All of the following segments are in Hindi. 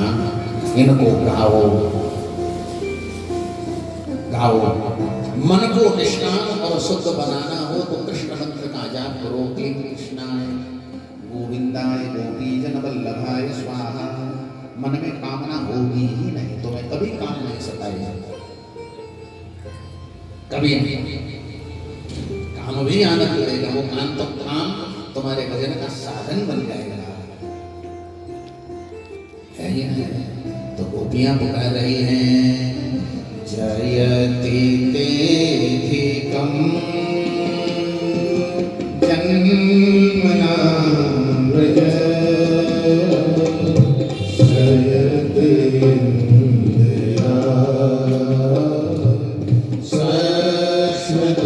हाँ, इनको गाओ गाओ। मन को निष्काम और शुद्ध बनाना हो तो कृष्ण मंत्र का जाप करो। क्लीं कृष्णाय गोविंदाय गोपीजन वल्लभाय स्वाहा। मन में कामना होगी ही नहीं, तुम्हें कभी काम नहीं सताएगा, कभी नहीं। काम भी आनंद देगा, वो काम तुम्हारे भजन का साधन बन जाएगा। है ही है। तो गोपियां पुकार रही हैं, जयति तेधिकं जन्मना व्रज जयति इंदिरा शाश्वत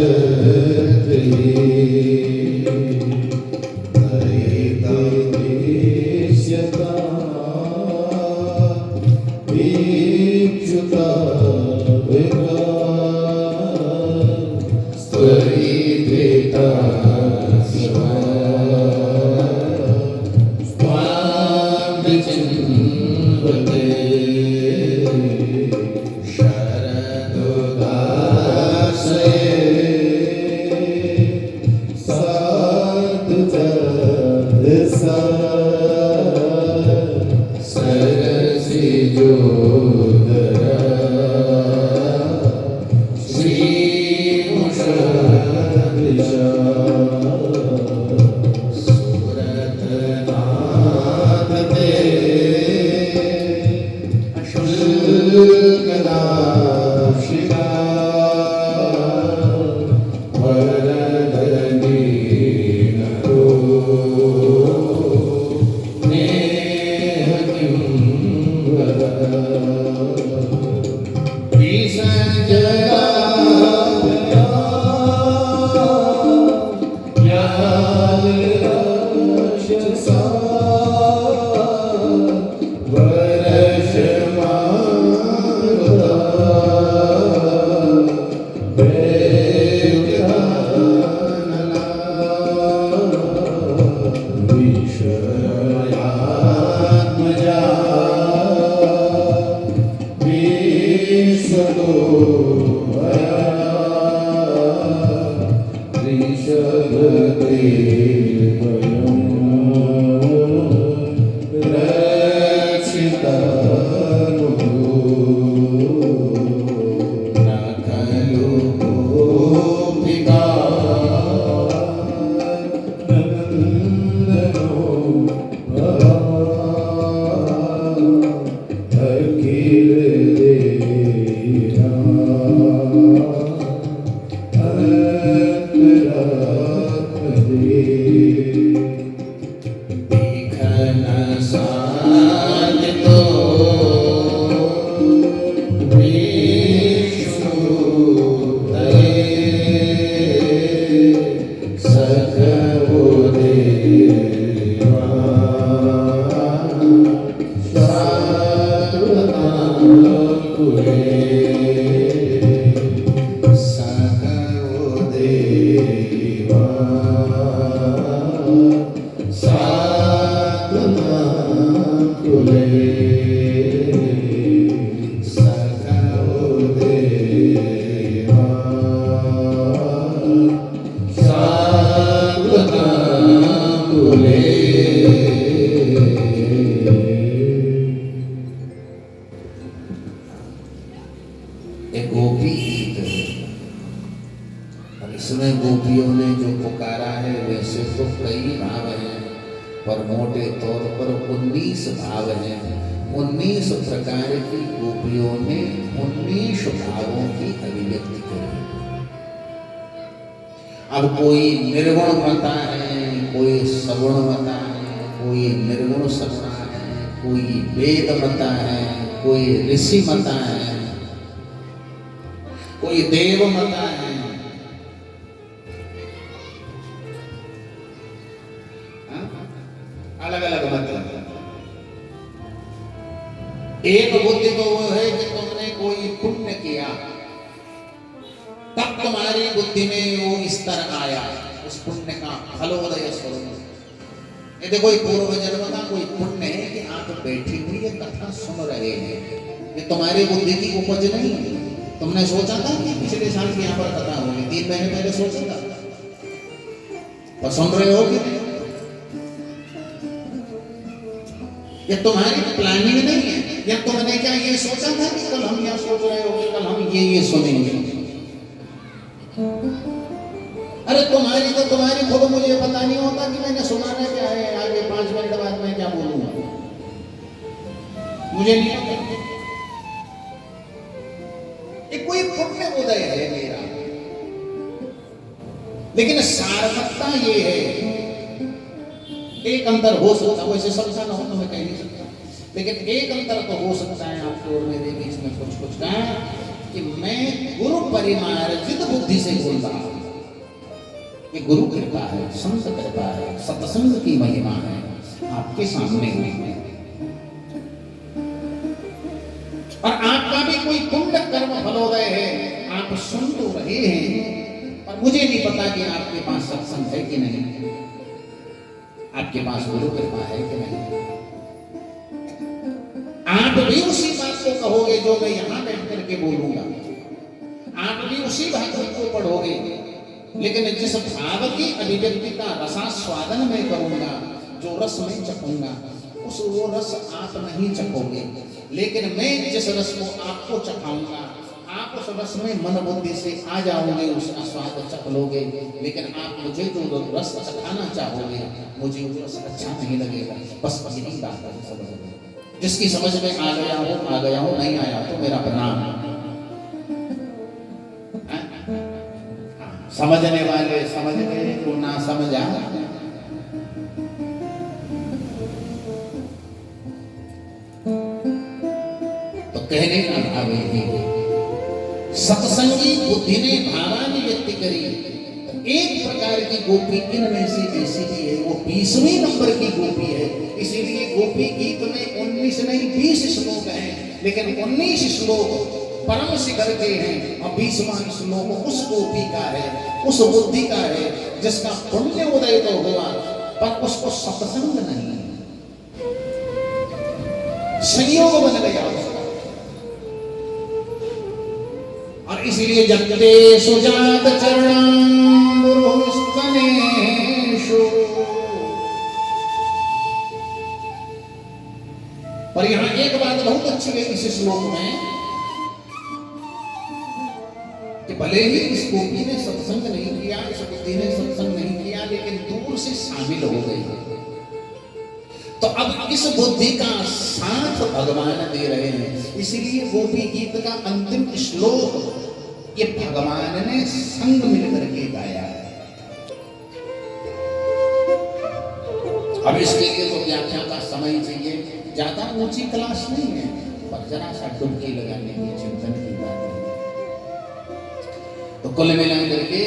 इसमें गोपियों ने जो पुकारा है वैसे तो कई भाव हैं, पर मोटे तौर पर 19 भाव हैं। 19 प्रकार की गोपियों ने 19 भावों की अभिव्यक्ति करी। अब कोई निर्गुण मता है, कोई सगुण मता है, कोई निर्गुण सगुण है, कोई वेद मता है, कोई ऋषि मता है, कोई देव मता है। अलग अलग मत। एक बुद्धि तो वो है कि तुमने कोई पुण्य किया तब तुम्हारी बुद्धि में वो स्तर आया, उस पुण्य का फलोदय स्वरूप। ये देखो कोई पूर्व जन्म का कोई पुण्य है कि आप बैठी हुई ये कथा सुन रहे हैं, ये तुम्हारे बुद्धि की उपज नहीं है। तुमने सोचा था कि पिछले साल की यहाँ पर कथा होगी, 3 महीने पहले सोचा था, और सुन रहे हो कि नहीं? ये तुम्हारी प्लानिंग नहीं है, या तुमने क्या ये सोचा था कि कल हम यहाँ सोच रहे हो कि कल हम ये सुनेंगे? अरे तुम्हारी खुद मुझे पता नहीं होता कि मैंने सुनाना क्या है, आगे 5 मिनट बाद मैं क्या बोलूंगा, मुझे नहीं पता। ये कोई पुण्य उदय है मेरा, लेकिन सार्थकता ये है, एक अंतर हो सकता है, वैसे सबका ना हो तो मैं कह नहीं सकता, लेकिन एक अंतर तो हो सकता है आपके और मेरे बीच में कुछ का, कि मैं गुरु परिमार्जित बुद्धि से बोल रहा हूं। ये गुरु कृपा है, संत कृपा है, सत्संग की महिमा है आपके सामने में, और आपका भी कोई पुण्य कर्म फलोदय है, आप सुन तो रहे हैं, पर मुझे नहीं पता कि आपके पास सत्संग है कि नहीं, आपके पास गुरु कृपा है कि नहीं। आप भी उसी बात को कहोगे जो मैं यहां बैठ करके बोलूंगा, आप भी उसी भागवत को पढ़ोगे, लेकिन जिस भाव की अभिव्यक्ति का रसास्वादन मैं करूंगा, जो रस मैं चखूंगा, वो रस आप नहीं चखोगे, लेकिन मैं जिस रस को आपको चखाऊंगा, आप उस रस में मन बुद्धि से आ जाओगे, उसका स्वाद चख लोगे, लेकिन आप मुझे जो रस चखाना चाहोगे, मुझे वो रस अच्छा नहीं लगेगा। बस यही बात है, समझ। जिसकी समझ में आ गया हूं, नहीं आया तो मेरा प्रणाम। समझने वाले समझ गए, तो ना समझा तो कहने का भाव यही है। सत्संगी बुद्धि ने भावाभिव्यक्ति करी, एक प्रकार की गोपी इनमें से ऐसी भी है, वो 20वें नंबर की गोपी है, इसीलिए गोपी गीत में 19 नहीं 20 श्लोक हैं, लेकिन 19 श्लोक परम शिखर के हैं, और 20वां श्लोक उस गोपी का है, उस बुद्धि का है, जिसका पुण्य उदय तो हुआ, पर उसको सत्संग नहीं, संयोग बन गया उसका। और इसलिए जगते सुजात चरणं गुरुस्तनेषु, पर यहां एक बात बहुत अच्छी है इस श्लोक में, कि भले ही इस गोपी ने सत्संग नहीं किया, इस बुद्धि ने सत्संग नहीं किया, लेकिन दूर से शामिल हो गई, तो अब इस बुद्धि का साथ भगवान दे रहे हैं। इसलिए गोपी गीत का अंतिम श्लोक ये भगवान ने संग मिलकर के गाया है। अब इसके लिए तो व्याख्या का समय चाहिए, ज्यादा ऊंची क्लास नहीं है, पर जरा सा डुबकी लगाने की चिंतन की बात है। तो कुल मिला करके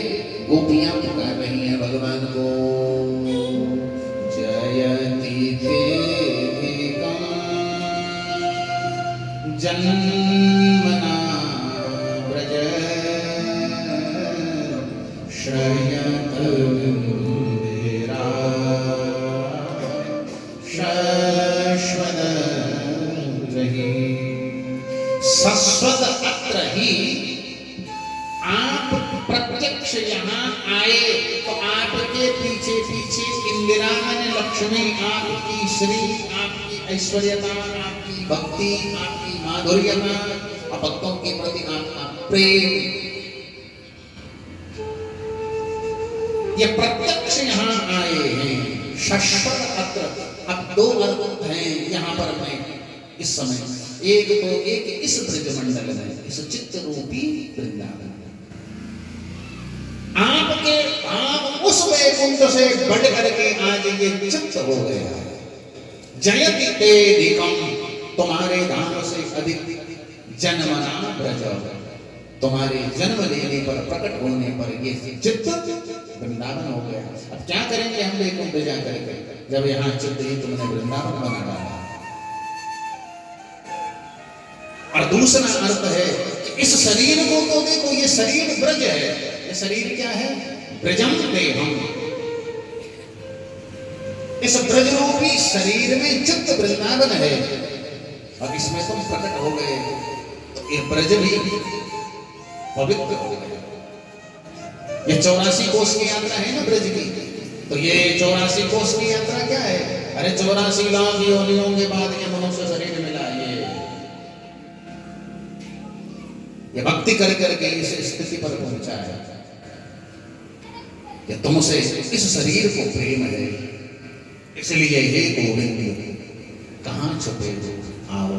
गोपियां पुकार रही हैं भगवान को, जयति देविकं जन्मना व्रज श्रयत विरा शाश्वत रही। शाश्वत अत्र ही आप प्रत्यक्ष यहाँ आए तो आपके पीछे पीछे इंदिरा माने लक्ष्मी, आपकी श्री, आपकी ऐश्वर्यता, आपकी भक्ति, आपकी माधुर्यता और भक्तों के प्रति आपका प्रेम, ये प्रत्यक्ष यहाँ आए हैं। शाश्वत अत्र, अब 2 अर्थ हैं यहाँ पर मैं इस समय, एक तो एक इस ब्रजमंडल में, इस चित्त रूपी वृंदावन, आपके भाव उस वैकुंठ से बढ़ करके आज ये चित्त हो गया। जयति तेधिकं, तुम्हारे धाम से अधिक जन्मना ब्रज, तुम्हारे जन्म लेने पर, प्रकट होने पर ये चित्त वृंदावन हो गया। अब क्या करेंगे हम वैकुंठ जाकर के, जब यहाँ चित्त ही तुमने वृंदावन बना डाला। और दूसरा अर्थ है कि इस शरीर को तो देखो, ये शरीर ब्रज है, ये शरीर क्या है? ब्रजम देहम। इस ब्रज रूपी शरीर में चित्त वृंदावन है, अब इसमें तुम प्रकट हो गए तो ये ब्रज भी पवित्र हो गया। ये 84 कोस की यात्रा है ना ब्रज की, तो ये 84 कोस की यात्रा क्या है? अरे 84 लाख योनियों के बाद ये मनुष्य शरीर मिला। ये भक्ति कर करके इस स्थिति पर पहुंचा है कि तुमसे इस शरीर को प्रेम है, इसलिए हे गोविंद कहां छुपे हो, आओ।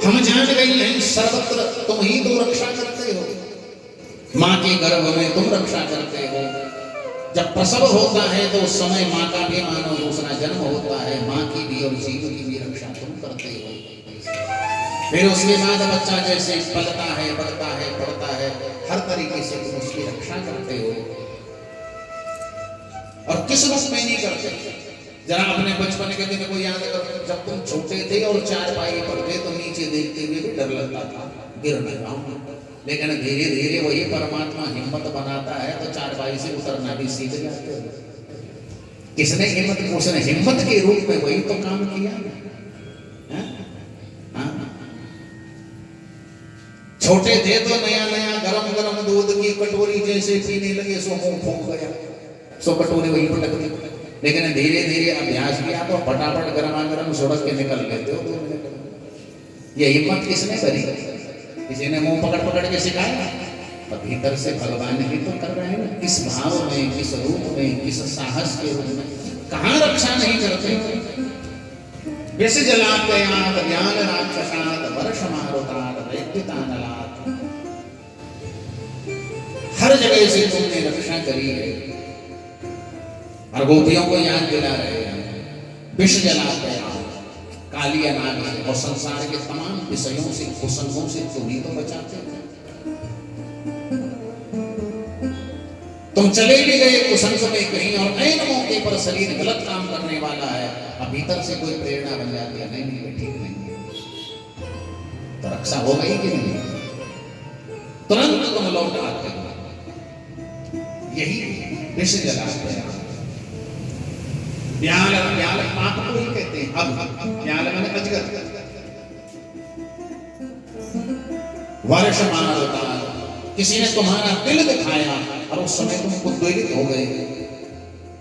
हम जान गए हैं सर्वत्र तुम ही तो रक्षा करते हो, मां के गर्भ में तुम रक्षा करते हो। जब प्रसव होता है तो उस समय मां का भी मानो दूसरा जन्म होता है, मां की भी और जीव की भी रक्षा तुम करते हो। फिर उसके बाद बच्चा जैसे पलता है, बढ़ता है, पढ़ता है, हर तरीके से तुम उसकी रक्षा करते हो। और किस रूप में नहीं करते? जरा अपने बचपन के दिन को याद करो, जब तुम छोटे थे और चारपाई पर थे तो नीचे देखते हुए भी डर लगता था गिर न जाऊं, लेकिन धीरे धीरे वही परमात्मा हिम्मत बनाता है तो चारपाई से उतरना भी सीख जाते हो। किसने हिम्मत? उसने हिम्मत के रूप में वही तो काम किया। छोटे थे तो नया नया गरम गरम दूध की कटोरी जैसे पीने लगे, सो मुंह फूंक गया, सो कटोरी वहीं पटक दी। लेकिन धीरे धीरे अभ्यास किया तो फटाफट गरमा गरम सुड़क के निकल लेते हो 2 मिनट। ये हिम्मत किसने करी? किसी ने मुंह पकड़ पकड़ के सिखाया? और भीतर से भगवान ही तो कर रहे हैं ना। किस भाव में, किस रूप में, किस साहस के रूप में, कहां रक्षा नहीं करते। विष जलातयात ज्ञान राक्षसात वर्ष मारुतात वैद्यतानलात, हर जगह से तुमने रक्षा करी है। और गोपियों को याद दिला रहे हैं विष जलातयात, कालिया नाग से और संसार के तमाम विषयों से, कुसंगों से तुम ही तो बचाते हो। तुम चले भी गए कुसंग में कहीं और ऐन मौके पर शरीर गलत काम करने वाला है, अब भीतर से कोई प्रेरणा बन जाती है, नहीं ठीक नहीं है, तो रक्षा हो गई कि नहीं? तुरंत तुम लौट आते हो। यही विष जलाते हैं। व्याल व्याल पाप को ही कहते हैं। अब व्याल माने अजगर। वर्ष मारता, किसी ने तुम्हारा दिल दिखाया और उस समय तुम उद्वेलित हो गए,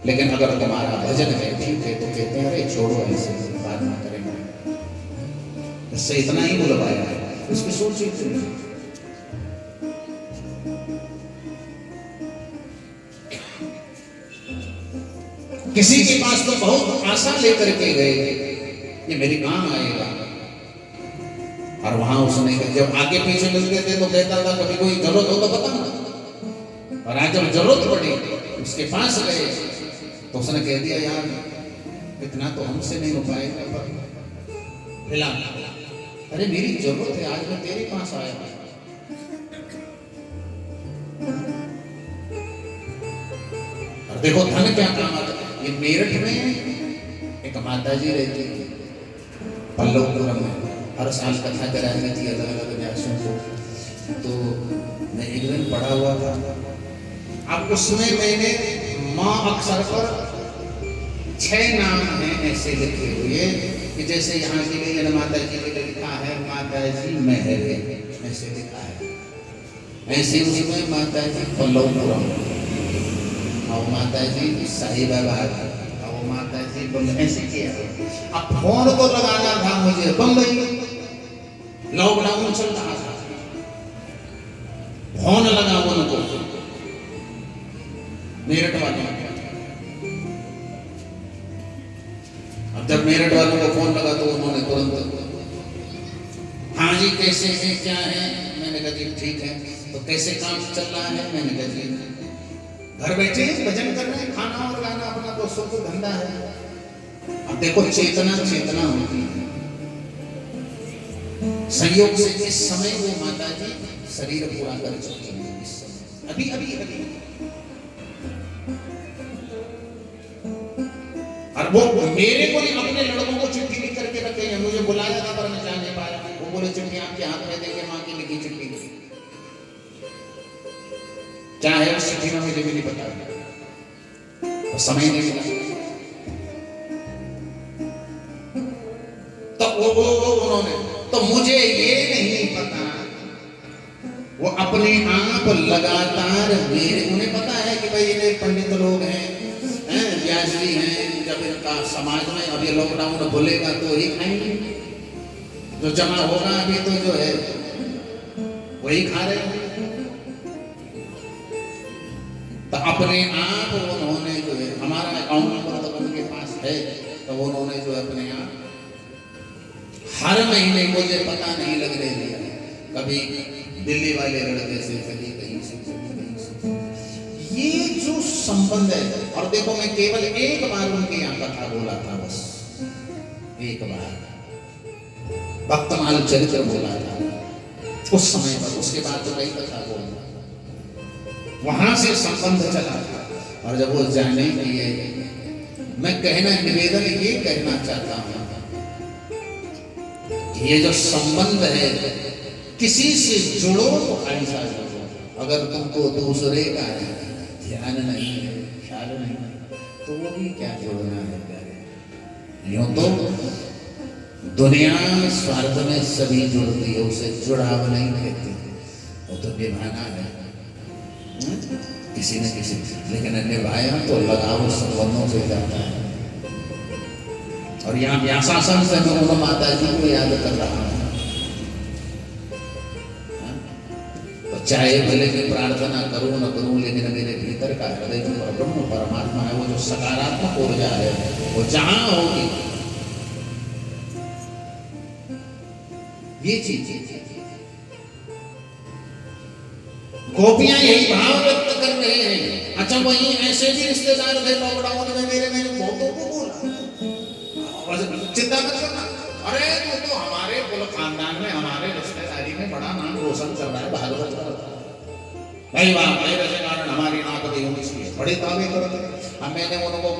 लेकिन अगर तुम्हारा भजन है, ठीक है, तो कहते हैं अरे छोड़ो, ऐसे बात ना करेंगे। इससे इतना ही बुलवाया है, इसकी सोच ही सुनिए। किसी के पास तो बहुत आशा लेकर के गए, ये मेरे काम आएगा, और वहां उसने जब आगे पीछे मिलते थे तो कहता था कभी कोई जरूरत हो तो बताना, और आज जब जरूरत पड़ी उसके पास गए तो उसने कह दिया यार इतना तो हमसे नहीं हो पाएगा, पर हिला, अरे मेरी जरूरत है, आज मैं तेरे पास आया। और देखो धन क्या काम आता है। ये मेरठ में एक माता जी रहती है पल्लवपुरम में, हर साल कथा कराती थी अलग अलग व्यासों को। तो मैं एक दिन पढ़ा हुआ था, अब उसमें मैंने माँ अक्षर पर 6 नाम हैं ऐसे लिखे हुए कि जैसे यहाँ के लिए माता जी के लिए लिखा है माता जी मेहर, ऐसे लिखा है, ऐसे उसमें माता जी पल्लवपुरम और माता जी साहिबाबाद और माता जी बम्बई, ऐसे किया। अब फोन तो लगाना था मुझे बम्बई, लॉकडाउन चल रहा था, फोन लगा उनको मेरठ वालों को। अब जब मेरठ वालों को फोन लगा तो उन्होंने तुरंत हाँ जी कैसे हैं, क्या है? मैंने कहा जी ठीक है। तो कैसे काम चल रहा है? मैंने कहा जी घर बैठे भजन कर रहे हैं, खाना और गाना अपना तो सब धंधा है। अब देखो चेतना चेतना होती है, संयोग से इस समय वो माता जी शरीर पूरा कर चुकी है, इस समय अभी अभी अभी। और वो मेरे को नहीं, अपने लड़कों को चिट्ठी लिख करके रखे हैं, मुझे बुलाया था पर मैं जा नहीं पाया। वो बोले चिट्ठी आपके हाथ में देंगे, माँ की लिखी चिट्ठी क्या है उस चिट्ठी में मुझे भी नहीं पता, तो समय नहीं मिला। वो उन्होंने, तो मुझे ये नहीं पता, वो अपने आप लगातार मेरे, उन्हें पता है कि भाई ये पंडित लोग हैं, व्यास जी हैं, जब इनका समाज में अब ये लॉकडाउन बोलेगा तो ही खाएंगे, जो जमा होगा अभी तो जो है वही खा रहे हैं। तो अपने आप उन्होंने जो है, हमारा अकाउंट नंबर तो उनके पास है, तो उन्होंने जो अपने आप हर महीने, मुझे पता नहीं लगने दिया, कभी दिल्ली वाले लड़के से, कभी कहीं से, कहीं से। ये जो संबंध है, और देखो मैं केवल एक बार उनके यहाँ कथा बोला था, बस एक बार भक्तमाल चरित्र बोला था उस समय पर, उसके बाद तो कई कथा बोला, वहां से संबंध चला था। और जब वो जाने के लिए, मैं कहना, निवेदन ये कहना चाहता हूं, ये जो संबंध है, किसी से जुड़ो तो ऐसा जुड़ो। अगर तुमको दूसरे का ध्यान नहीं है, ख्याल नहीं है, तो वो भी क्या जोड़ना है प्यारे। यूं तो दुनिया स्वार्थ में सभी जुड़ती है, उसे जुड़ाव नहीं कहती, वो तो निभाना है किसी न किसी, लेकिन निभाया तो लगाव संबंधों से जाता है। और यहाँ व्यासासन से मैं उन माता जी को याद कर रहा हूँ, तो चाहे भले की प्रार्थना करूं न करूं, लेकिन मेरे भीतर का हृदय जो ब्रह्म परमात्मा है, वो जो सकारात्मक ऊर्जा है, वो जहां होगी, ये चीज गोपियां यही भाव व्यक्त कर रहे हैं। अच्छा, वही ऐसे भी रिश्तेदार थे लॉकडाउन में, मैंने बहुतों को बोला, चिंता मत करना, अरे तो हमारे कुल खानदान में, हमारे रिश्तेदारी में बड़ा नाम रोशन कर रहा है, भागवत करता है भाई, वाह भाई, रजे कारण हमारी नाक दी होनी चाहिए, बड़े दावे करते हैं। अब मैंने उनको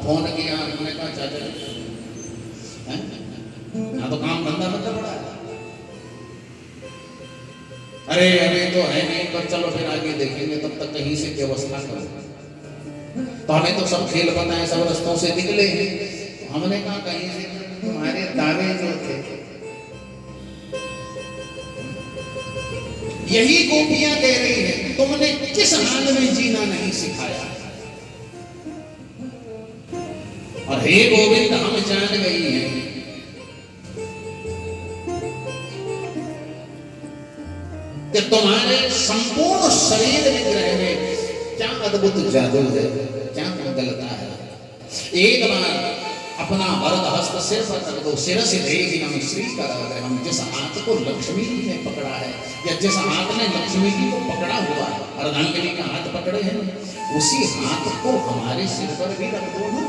फोन किया, उन्होंने कहा चाचा ना तो काम धंधा मतलब बड़ा है, अरे अरे तो है नहीं, पर चलो फिर आगे देखेंगे, तब तक कहीं से व्यवस्था करो। तो हमें तो सब खेल पता है, सब रस्तों से निकले हैं, हमने कहा कहीं से तुम्हारे दावे जो थे, यही गोपियां कह रही है, तुमने किस हाल में जीना नहीं सिखाया। और हे गोविंद, हम जान गई हैं कि तुम्हारे संपूर्ण शरीर विग्रह में क्या अद्भुत जादू है, क्या मंगलता है। एक बार अपना वरद हस्त सिर पर रख दो, सिर से देगी हम श्री का रह, हम जिस हाथ को लक्ष्मी जी ने पकड़ा है, या जिस हाथ ने लक्ष्मी जी को पकड़ा हुआ है, अर्धांगिनी का हाथ पकड़े हैं, उसी हाथ को हमारे सिर पर भी रख दो ना।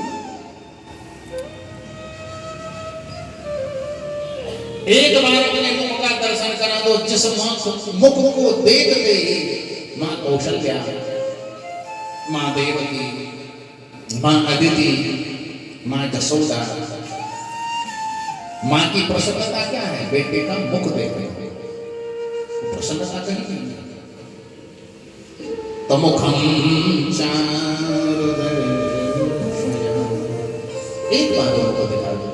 एक बार अपने मुख का दर्शन करा दो, जिस मुख को देखते ही मां कौशल्या, मां देवकी, मां अदिति, मां जसोदा, मां की प्रसन्नता क्या है, बेटे का मुख देखने, प्रसन्नता कहीं नहीं। तो मुखम एक बार उनको दिखा दो,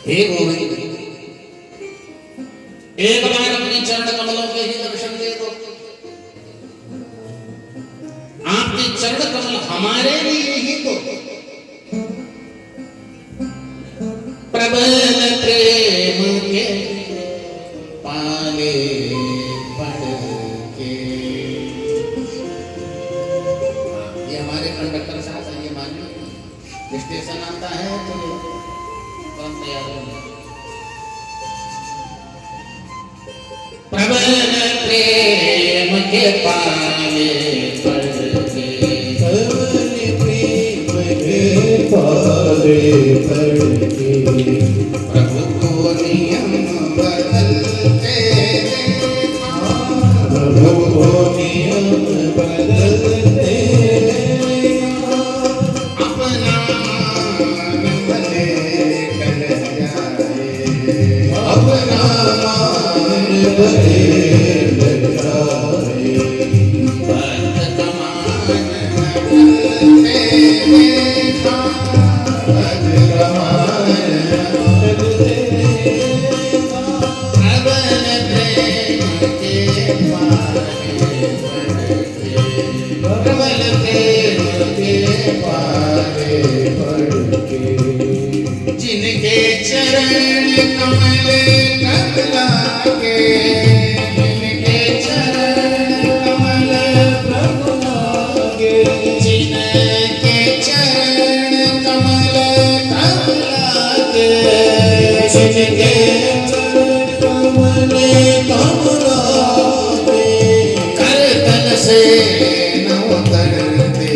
हे गोविंद, एक बार अपने चरण कमलों के ही दर्शन दे दो। आपके चरण कमल हमारे लिए ही तो प्रबल प्रेम के पाले पड़ के, ये हमारे कंडक्टर साहब हैं, ये मानिए, स्टेशन आता है तो तुरंत तैयार हो, प्रबल प्रेम के पाले पड़ के, प्रबल प्रेम के पाले पड़ के, प्रभु को नियम बदलते देखा, प्रभु को नियम बदलते देखा, अपना भले कर जाए, अपना जिनके चरण कमल लागे, जिनके चरण कमल लागे, जिनके चरण कमल लागे, जिनके चरण कमल लागे, करतल से न उतरते,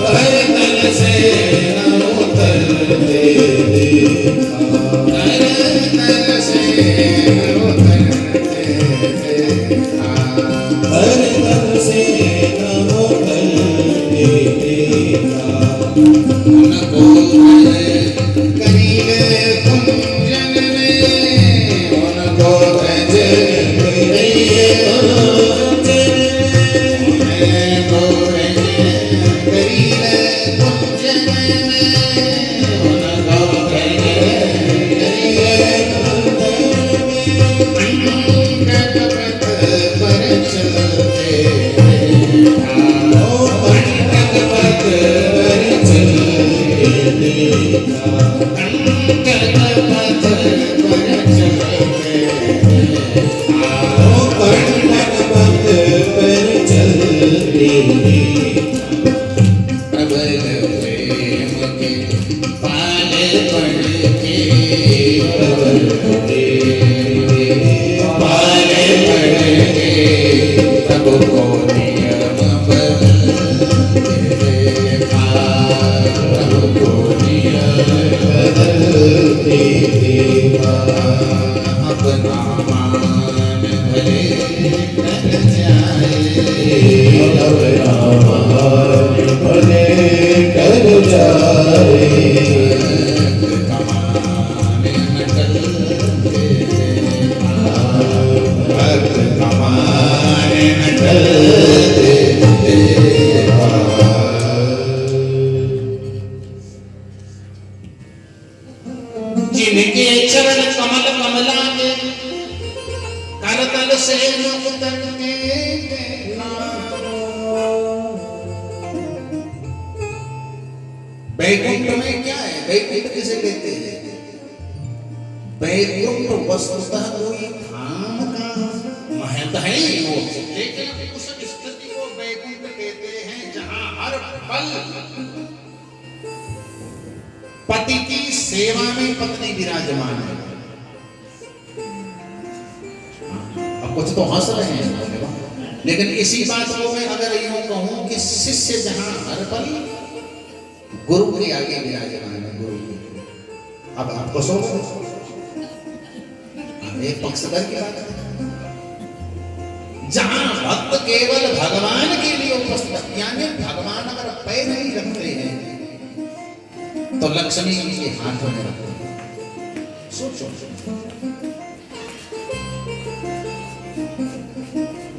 करतल से न उतरते, करतल से न उतरते, करतल से न उतरते, उनको करीले कुंजन में, उनको करीले जिनके चरण कमल कमलागे, करतल से न उतरते, वैकुंठ में क्या है? वैकुंठ किसे कहते हैं? वैकुंठ वस्तुतः कोई धाम का महत्व है ही वो, लेकिन उस स्थिति को वैकुंठ कहते हैं जहां हर पल पति की सेवा में पत्नी विराजमान है। अब कुछ तो हंस रहे हैं, लेकिन इसी बात को मैं अगर यूं कहूं कि शिष्य जहां हर पल गुरु के आगे विराजमान है, गुरु के, अब आपको सोचो, एक पक्षधर की बात है, जहां भक्त केवल भगवान के लिए उपस्थित, यानी भगवान अगर पैर नहीं रखते हैं तो लक्ष्मी उनके हाथों में रखते हैं। सोचो,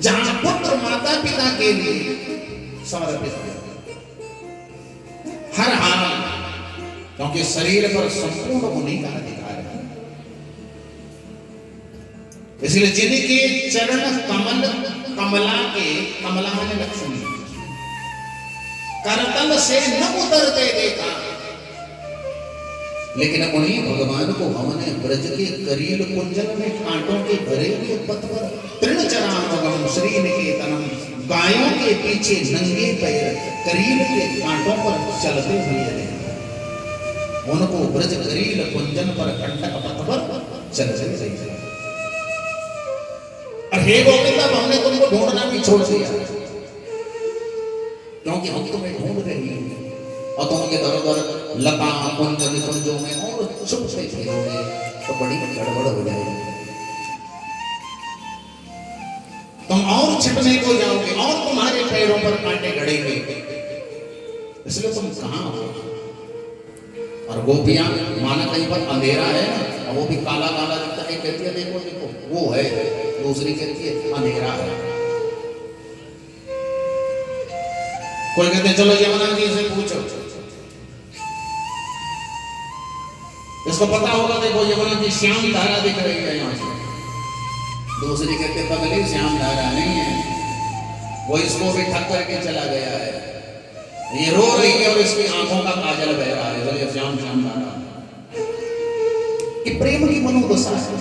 जहां पुत्र माता पिता के लिए समर्पित है हर हाल, क्योंकि शरीर पर संपूर्ण उन्हीं का अधिकार है। इसलिए जिनके चरण कमल कमला के, कमला में लक्ष्मी, करतल से न उतरते देखा, लेकिन उन्हीं भगवान को हमने ब्रज के करील कुंजन में कांटों के भरे हुए पथ पर तृणचरामगम श्रीनिकेतनम, गायों के पीछे नंगे पैर करील के कांटों पर चलते हुए देखा, उनको ब्रज करील कुंजन पर कंटक पथ पर चलते देखा। हे गोविंद, हमने तुमको ढूंढना भी छोड़ दिया, क्योंकि हम तुम्हें ढूंढ रहे हैं और तुम इधर-उधर लता कुंज निकुंजों में और छुप से खेलोगे तो बड़ी गड़बड़ हो जाएगी, तुम और छिपने को जाओगे और तुम्हारे पैरों पर कांटे गड़ेंगे, इसलिए तुम कहां हो? और गोपियां माना कहीं पर अंधेरा है ना, और वो भी काला काला दिखता है, कहती है देखो देखो वो है, दूसरी कहती है अंधेरा है। कोई कहते चलो यमुना जी से पूछो, इसको पता होगा, देखो यमुना जी श्याम धारा दिख रही है यहाँ से। दूसरी कहते पगली श्याम धारा नहीं है, वो इसको भी ठक करके चला गया है। ये रो रही है और इसकी आंखों का काजल बह रहा है, बोले श्याम श्याम गाना। ये प्रेम की मनोदशा है,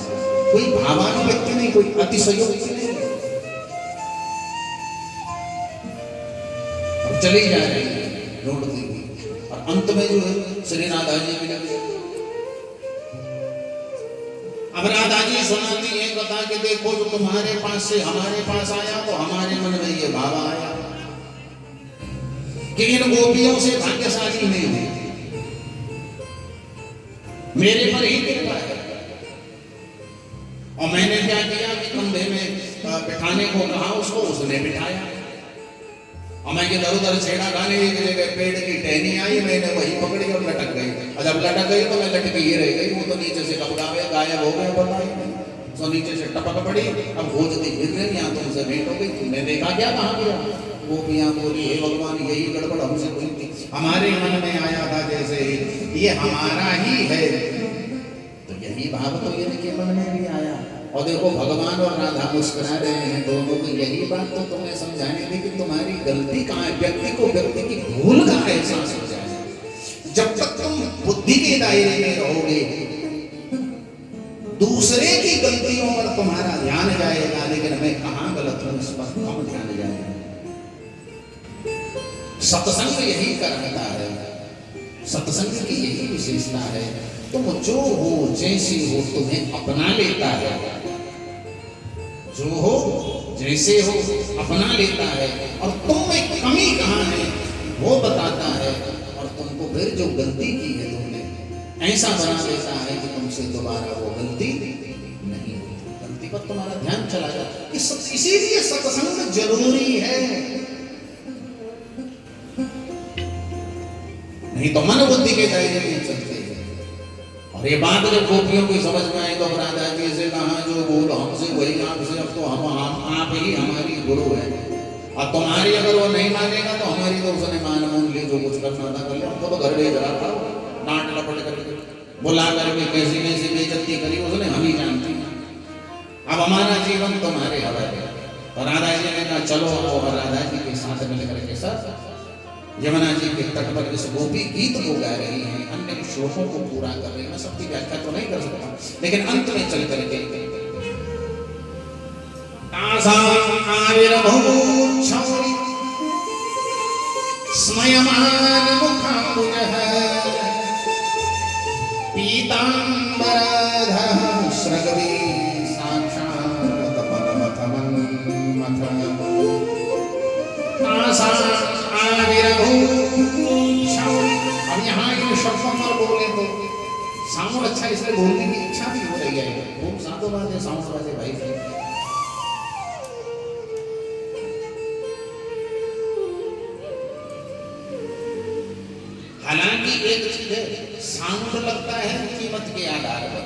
कोई भावाभिव्यक्ति नहीं, कोई अतिशयोक्ति नहीं। और चली जा रही है ढूंढती हुई, और अंत में जो है श्री राधा जी मिल गए। अब राधा जी सुनाती है कथा कि देखो जो तुम्हारे पास से हमारे पास आया तो हमारे मन में ये भाव आया कि इन गोपियों से भाग्यशाली नहीं हुई, मेरे पर ही कृपा है। और मैंने क्या किया कि कंधे में बिठाने को कहा, उसको उसने बिठाया। और मैं इधर उधर छेड़ा खाने एक जगह पेड़ की टहनी आई, मैंने वही पकड़ी और लटक गई। और जब लटक गई तो मैं लटकी ही रह गई, वो तो नीचे से कब गायब हो गए पता ही नहीं। तो नीचे से टपक पड़ी, अब खोजती फिर रही, यहाँ तुमसे भेंट हो गई, तुमने देखा क्या, कहाँ गया? गोपियाँ बोली हे भगवान यही गड़बड़ हमसे हुई थी, हमारे मन में आया था जैसे ये हमारा ही है। तो यही भाव तो इनके मन में भी आया। और देखो भगवान और राधा मुस्कुरा रहे हैं दोनों को। यही बात तो तुम्हें समझानी थी कि तुम्हारी गलती कहाँ है, व्यक्ति को व्यक्ति की भूल का एहसास हो जाए। जब तक तुम बुद्धि के दायरे में रहोगे दूसरे की गलतियों पर तुम्हारा ध्यान जाएगा, लेकिन मैं कहाँ गलत हूं इस पर कम ध्यान जाएगा। सत्संग यही कराता है, सत्संग की यही विशेषता है। तुम जो हो जैसी हो तुम्हें अपना लेता है, जो हो जैसे हो अपना लेता है, और तुम में कमी कहाँ है वो बताता है, और तुमको फिर जो गलती की है तुमने ऐसा बना देता है कि तुमसे दोबारा वो गलती नहीं होती, गलती पर तुम्हारा ध्यान चला जाता। इसीलिए सत्संग जरूरी है, नहीं तो मन बुद्धि के दायरे में चलते। और ये बात जब गोपियों को समझ में आई तो राधा जी से कहा जो बोलो हमसे वही आपसे, अब तो हम आप ही हमारी गुरु है, और तुम्हारी अगर वो नहीं मानेगा तो हमारी तो उसने मान मून ली, जो कुछ करना था कर लिया। हमको तो घर भेज रहा था, डांट लपट करके बुला करके कैसी कैसी बेइज्जती करी उसने, हम ही जानते हैं। अब हमारा जीवन तुम्हारे हवाले। और राधा जी ने कहा चलो, और राधा जी के साथ मिलकर के साथ यमुना जी के तट पर इस गोपी गीत को गा रही हैं, अन्य श्लोकों को पूरा कर रही है। मैं सबकी व्याख्या तो नहीं कर सकता, लेकिन अंत में चल करके स्मयमान मुखाम्बुजः पीताम्बरधरः स्रग्वी साक्षात् पदमथमन्मथः अब यहाँ इन शब्दों पर बोले तो साउंड अच्छा, इसलिए बोलने की इच्छा भी हो रही है। खूब सातों बातें साउंड बातें भाई। हालांकि एक चीज है, साउंड लगता है कीमत के आधार पर,